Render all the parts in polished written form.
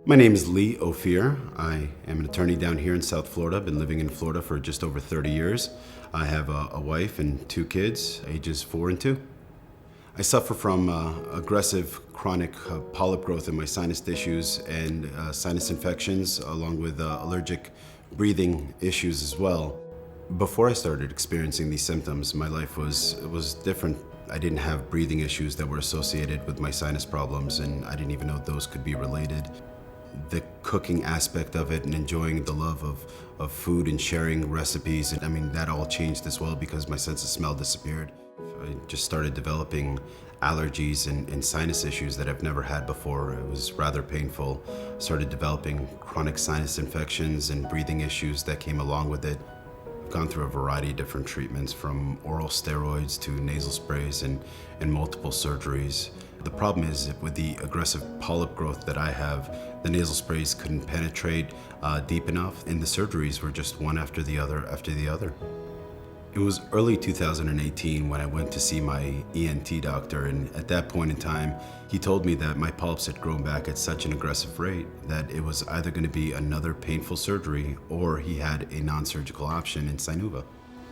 My name is Lee Ophir. I am an attorney down here in South Florida. I've been living in Florida for just over 30 years. I have a wife and two kids, ages 4 and 2. I suffer from aggressive chronic polyp growth in my sinus tissues and sinus infections, along with allergic breathing issues as well. Before I started experiencing these symptoms, my life was different. I didn't have breathing issues that were associated with my sinus problems, and I didn't even know those could be related. The cooking aspect of it and enjoying the love of food and sharing recipes, that all changed as well because my sense of smell disappeared. I just started developing allergies and sinus issues that I've never had before. It was rather painful. Started developing chronic sinus infections and breathing issues that came along with it. I've gone through a variety of different treatments, from oral steroids to nasal sprays and multiple surgeries. The problem is, with the aggressive polyp growth that I have, the nasal sprays couldn't penetrate deep enough, and the surgeries were just one after the other after the other. It was early 2018 when I went to see my ENT doctor, and at that point in time, he told me that my polyps had grown back at such an aggressive rate that it was either going to be another painful surgery or he had a non-surgical option in Sinuva.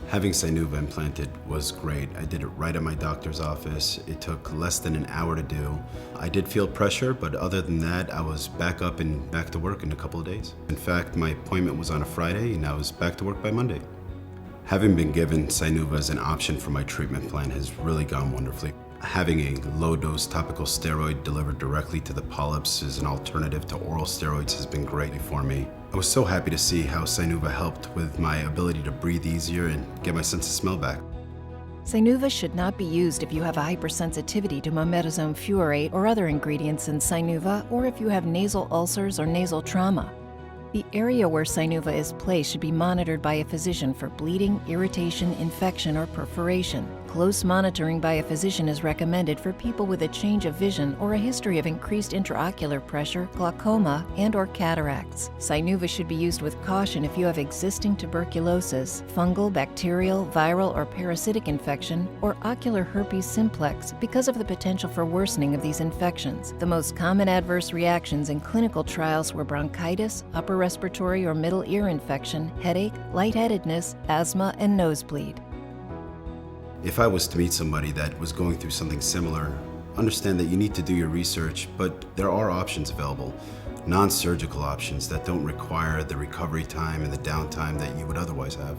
Having Sinuva implanted was great. I did it right at my doctor's office. It took less than an hour to do. I did feel pressure, but other than that, I was back up and back to work in a couple of days. In fact, my appointment was on a Friday and I was back to work by Monday. Having been given Sinuva as an option for my treatment plan has really gone wonderfully. Having a low-dose topical steroid delivered directly to the polyps as an alternative to oral steroids has been great for me. I was so happy to see how Sinuva helped with my ability to breathe easier and get my sense of smell back. Sinuva should not be used if you have a hypersensitivity to mometasone fumarate or other ingredients in Sinuva, or if you have nasal ulcers or nasal trauma. The area where Sinuva is placed should be monitored by a physician for bleeding, irritation, infection, or perforation. Close monitoring by a physician is recommended for people with a change of vision or a history of increased intraocular pressure, glaucoma, and/or cataracts. Sinuva should be used with caution if you have existing tuberculosis, fungal, bacterial, viral, or parasitic infection, or ocular herpes simplex because of the potential for worsening of these infections. The most common adverse reactions in clinical trials were bronchitis, upper respiratory or middle ear infection, headache, lightheadedness, asthma, and nosebleed. If I was to meet somebody that was going through something similar, understand that you need to do your research, but there are options available. Non-surgical options that don't require the recovery time and the downtime that you would otherwise have.